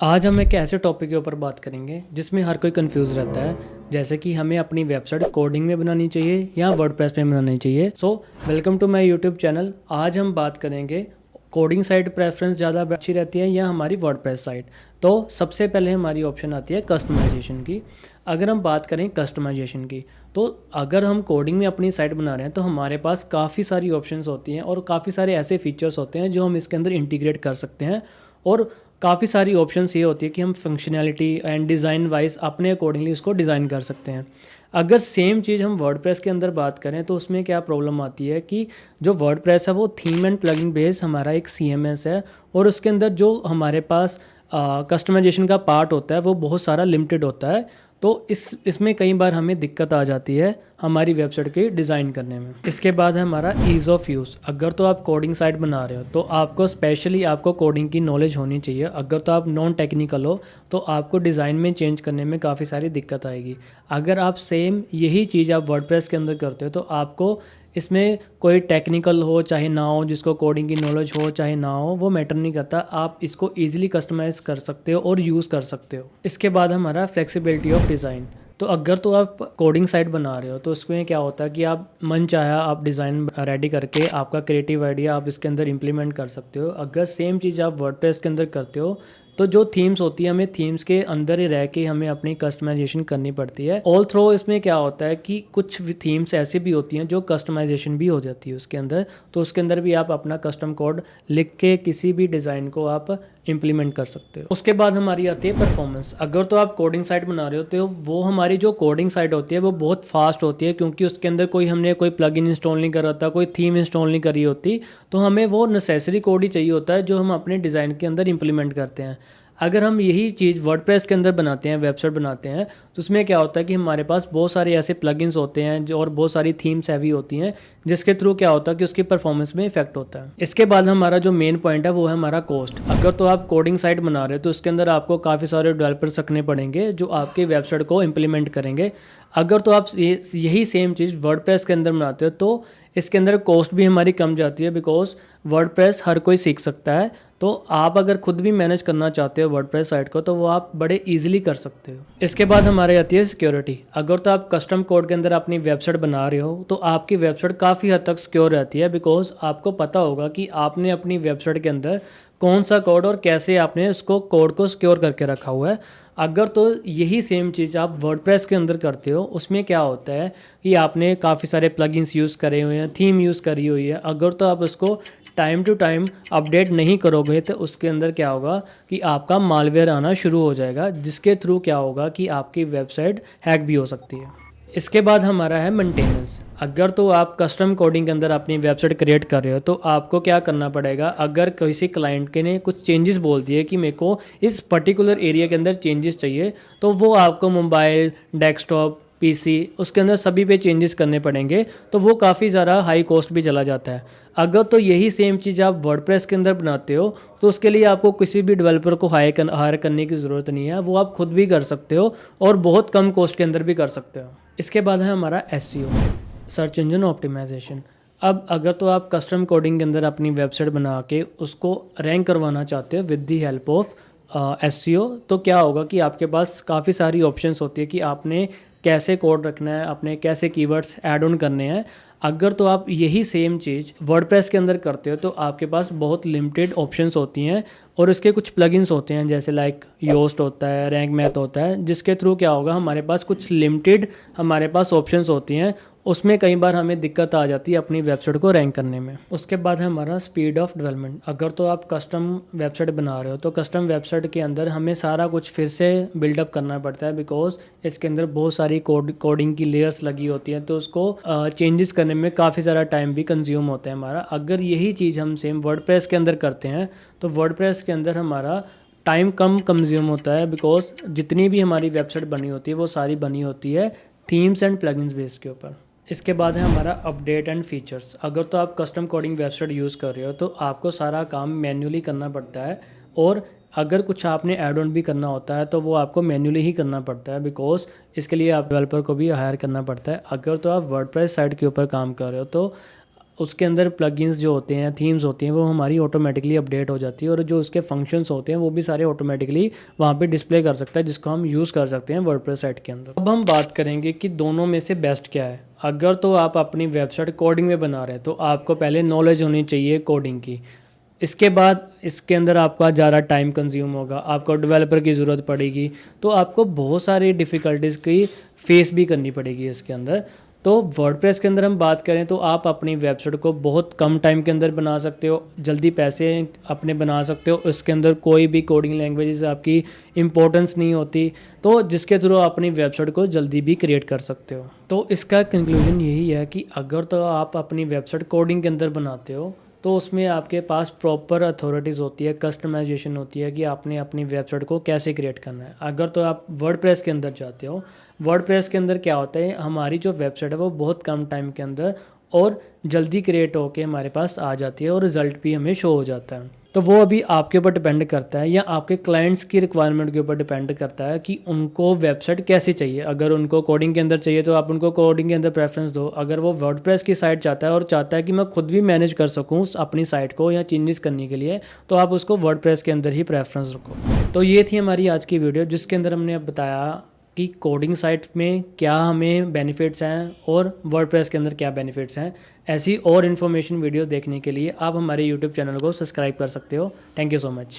आज हम एक ऐसे टॉपिक के ऊपर बात करेंगे जिसमें हर कोई कंफ्यूज रहता है। जैसे कि हमें अपनी वेबसाइट कोडिंग में बनानी चाहिए या वर्डप्रेस में बनानी चाहिए। So welcome to my YouTube channel. आज हम बात करेंगे कोडिंग साइट प्रेफरेंस ज़्यादा अच्छी रहती है या हमारी वर्डप्रेस साइट। तो सबसे पहले हमारी ऑप्शन आती है कस्टमाइजेशन की। अगर हम बात करें कस्टमाइजेशन की, तो अगर हम कोडिंग में अपनी साइट बना रहे हैं तो हमारे पास काफ़ी सारी ऑप्शंस होती हैं और काफ़ी सारे ऐसे फीचर्स होते हैं जो हम इसके अंदर इंटीग्रेट कर सकते हैं। और काफ़ी सारी ऑप्शंस ये होती है कि हम फंक्शनैलिटी एंड डिज़ाइन वाइज अपने अकॉर्डिंगली उसको डिज़ाइन कर सकते हैं। अगर सेम चीज़ हम वर्डप्रेस के अंदर बात करें तो उसमें क्या प्रॉब्लम आती है कि जो वर्डप्रेस है वो थीम एंड प्लगइन बेस हमारा एक CMS है, और उसके अंदर जो हमारे पास कस्टमाइजेशन का पार्ट होता है वो बहुत सारा लिमिटेड होता है। तो इसमें कई बार हमें दिक्कत आ जाती है हमारी वेबसाइट के डिज़ाइन करने में। इसके बाद है हमारा ईज़ ऑफ यूज़। अगर तो आप कोडिंग साइट बना रहे हो तो आपको स्पेशली आपको कोडिंग की नॉलेज होनी चाहिए। अगर तो आप नॉन टेक्निकल हो तो आपको डिज़ाइन में चेंज करने में काफ़ी सारी दिक्कत आएगी। अगर आप सेम यही चीज़ आप वर्डप्रेस के अंदर करते हो तो आपको इसमें कोई टेक्निकल हो चाहे ना हो, जिसको कोडिंग की नॉलेज हो चाहे ना हो, वो मैटर नहीं करता। आप इसको ईजिली कस्टमाइज़ कर सकते हो और यूज़ कर सकते हो। इसके बाद हमारा फ्लेक्सिबिलिटी ऑफ डिज़ाइन। तो अगर तो आप कोडिंग साइट बना रहे हो तो उसमें क्या होता है कि आप मन चाहा आप डिज़ाइन रेडी करके आपका क्रिएटिव आइडिया आप इसके अंदर इंप्लीमेंट कर सकते हो। अगर सेम चीज़ आप वर्डप्रेस के अंदर करते हो तो जो थीम्स होती है हमें थीम्स के अंदर ही रह के हमें अपनी कस्टमाइजेशन करनी पड़ती है। ऑल थ्रो इसमें क्या होता है कि कुछ थीम्स ऐसी भी होती हैं जो कस्टमाइजेशन भी हो जाती है उसके अंदर, तो उसके अंदर भी आप अपना कस्टम कोड लिख के किसी भी डिज़ाइन को आप इम्प्लीमेंट कर सकते हो। उसके बाद हमारी आती है परफॉर्मेंस। अगर तो आप कोडिंग साइट बना रहे होते हो, वो हमारी जो कोडिंग साइट होती है वो बहुत फास्ट होती है, क्योंकि उसके अंदर हमने कोई प्लगइन इंस्टॉल नहीं करा होता, कोई थीम इंस्टॉल नहीं करी होती। तो हमें वो नेसेसरी कोड ही चाहिए होता है जो हम अपने डिज़ाइन के अंदर इंप्लीमेंट करते हैं। अगर हम यही चीज़ वर्डप्रेस के अंदर बनाते हैं, वेबसाइट बनाते हैं, तो उसमें क्या होता है कि हमारे पास बहुत सारे ऐसे प्लगइन्स होते हैं जो और बहुत सारी थीम्स हैवी होती हैं, जिसके थ्रू क्या होता है कि उसकी परफॉर्मेंस में इफेक्ट होता है। इसके बाद हमारा जो मेन पॉइंट है वो है हमारा कॉस्ट। अगर तो आप कोडिंग साइट बना रहे हो तो उसके अंदर आपको काफ़ी सारे डेवलपर्स रखने पड़ेंगे जो आपके वेबसाइट को इम्प्लीमेंट करेंगे। अगर तो आप यही सेम चीज़ वर्डप्रेस के अंदर बनाते हो तो इसके अंदर कॉस्ट भी हमारी कम जाती है, बिकॉज वर्डप्रेस हर कोई सीख सकता है। तो आप अगर खुद भी मैनेज करना चाहते हो वर्डप्रेस साइट को तो वो आप बड़े इजीली कर सकते हो। इसके बाद हमारे आती है सिक्योरिटी। अगर तो आप कस्टम कोड के अंदर अपनी वेबसाइट बना रहे हो तो आपकी वेबसाइट काफ़ी हद तक सिक्योर रहती है, बिकॉज आपको पता होगा कि आपने अपनी वेबसाइट के अंदर कौन सा कोड और कैसे आपने उसको कोड को सिक्योर करके रखा हुआ है। अगर तो यही सेम चीज़ आप वर्डप्रेस के अंदर करते हो, उसमें क्या होता है कि आपने काफ़ी सारे प्लगइन्स यूज़ करे हुए हैं, थीम यूज़ करी हुई है। अगर तो आप उसको टाइम टू टाइम अपडेट नहीं करोगे तो उसके अंदर क्या होगा कि आपका मालवेयर आना शुरू हो जाएगा, जिसके थ्रू क्या होगा कि आपकी वेबसाइट हैक भी हो सकती है। इसके बाद हमारा है मेंटेनेंस। अगर तो आप कस्टम कोडिंग के अंदर अपनी वेबसाइट क्रिएट कर रहे हो तो आपको क्या करना पड़ेगा, अगर किसी क्लाइंट के ने कुछ चेंजेस बोल दिए कि मेरे को इस पर्टिकुलर एरिया के अंदर चेंजेस चाहिए, तो वो आपको मोबाइल, डेस्कटॉप, PC उसके अंदर सभी पे चेंजेस करने पड़ेंगे। तो वो काफ़ी ज़्यादा हाई कॉस्ट भी चला जाता है। अगर तो यही सेम चीज़ आप वर्डप्रेस के अंदर बनाते हो तो उसके लिए आपको किसी भी डेवलपर को हायर करने की ज़रूरत नहीं है, वो आप खुद भी कर सकते हो और बहुत कम कॉस्ट के अंदर भी कर सकते हो। इसके बाद है हमारा SEO, सर्च इंजन ऑप्टिमाइजेशन। अब अगर तो आप कस्टम कोडिंग के अंदर अपनी वेबसाइट बना के उसको रैंक करवाना चाहते हो with the help of SEO, तो क्या होगा कि आपके पास काफ़ी सारी ऑप्शंस होती है कि आपने कैसे कोड रखना है, आपने कैसे कीवर्ड्स ऐड ऑन करने हैं। अगर तो आप यही सेम चीज़ वर्डप्रेस के अंदर करते हो तो आपके पास बहुत लिमिटेड ऑप्शंस होती हैं और इसके कुछ प्लगइन्स होते हैं जैसे लाइक योस्ट होता है, रैंक मैथ होता है, जिसके थ्रू क्या होगा हमारे पास कुछ लिमिटेड हमारे पास ऑप्शंस होती हैं। उसमें कई बार हमें दिक्कत आ जाती है अपनी वेबसाइट को रैंक करने में। उसके बाद है हमारा स्पीड ऑफ डेवलपमेंट। अगर तो आप कस्टम वेबसाइट बना रहे हो तो कस्टम वेबसाइट के अंदर हमें सारा कुछ फिर से बिल्डअप करना पड़ता है, बिकॉज इसके अंदर बहुत सारी कोडिंग की लेयर्स लगी होती हैं, तो उसको चेंजेस करने में काफ़ी सारा टाइम भी कंज्यूम होता है हमारा। अगर यही चीज़ हम सेम वर्डप्रेस के अंदर करते हैं तो वर्डप्रेस के अंदर हमारा टाइम कम कंज्यूम होता है, बिकॉज जितनी भी हमारी वेबसाइट बनी होती है वो सारी बनी होती है थीम्स एंड प्लगइन्स बेस के ऊपर। इसके बाद है हमारा अपडेट एंड फीचर्स। अगर तो आप कस्टम कोडिंग वेबसाइट यूज़ कर रहे हो तो आपको सारा काम मैन्युअली करना पड़ता है, और अगर कुछ आपने ऐड ऑन भी करना होता है तो वो आपको मैन्युअली ही करना पड़ता है, बिकॉज इसके लिए आप डेवलपर को भी हायर करना पड़ता है। अगर तो आप वर्डप्रेस साइट के ऊपर काम कर रहे हो तो उसके अंदर प्लगइन्स जो होते हैं, थीम्स होती हैं, वो हमारी ऑटोमेटिकली अपडेट हो जाती है और जो उसके फंक्शंस होते हैं वो भी सारे ऑटोमेटिकली वहाँ पे डिस्प्ले कर सकता है, जिसको हम यूज़ कर सकते हैं वर्डप्रेस साइट के अंदर। अब हम बात करेंगे कि दोनों में से बेस्ट क्या है। अगर तो आप अपनी वेबसाइट कोडिंग में बना रहे हैं तो आपको पहले नॉलेज होनी चाहिए कोडिंग की। इसके बाद इसके अंदर आपका ज़्यादा टाइम कंज्यूम होगा, आपको डेवलपर की ज़रूरत पड़ेगी, तो आपको बहुत सारी डिफ़िकल्टीज़ की फेस भी करनी पड़ेगी इसके अंदर। तो वर्डप्रेस के अंदर हम बात करें तो आप अपनी वेबसाइट को बहुत कम टाइम के अंदर बना सकते हो, जल्दी पैसे अपने बना सकते हो। इसके अंदर कोई भी कोडिंग लैंग्वेजेस आपकी इम्पोर्टेंस नहीं होती, तो जिसके थ्रू आप अपनी वेबसाइट को जल्दी भी क्रिएट कर सकते हो। तो इसका कंक्लूजन यही है कि अगर तो आप अपनी वेबसाइट कोडिंग के अंदर बनाते हो तो उसमें आपके पास प्रॉपर अथॉरिटीज़ होती है, कस्टमाइजेशन होती है कि आपने अपनी वेबसाइट को कैसे क्रिएट करना है। अगर तो आप वर्डप्रेस के अंदर जाते हो, वर्डप्रेस के अंदर क्या होता है, हमारी जो वेबसाइट है वो बहुत कम टाइम के अंदर और जल्दी क्रिएट होके हमारे पास आ जाती है और रिज़ल्ट भी हमें शो हो जाता है। तो वो अभी आपके ऊपर डिपेंड करता है या आपके क्लाइंट्स की रिक्वायरमेंट के ऊपर डिपेंड करता है कि उनको वेबसाइट कैसी चाहिए। अगर उनको कोडिंग के अंदर चाहिए तो आप उनको कोडिंग के अंदर प्रेफरेंस दो। अगर वो वर्डप्रेस की साइट चाहता है और चाहता है कि मैं खुद भी मैनेज कर सकूँ अपनी साइट को या चेंजेस करने के लिए, तो आप उसको वर्डप्रेस के अंदर ही प्रेफरेंस रखो। तो ये थी हमारी आज की वीडियो, जिसके अंदर हमने अब बताया कि कोडिंग साइट में क्या हमें बेनिफिट्स हैं और वर्डप्रेस के अंदर क्या बेनिफिट्स हैं। ऐसी और इन्फॉर्मेशन वीडियोस देखने के लिए आप हमारे यूट्यूब चैनल को सब्सक्राइब कर सकते हो। Thank you so much.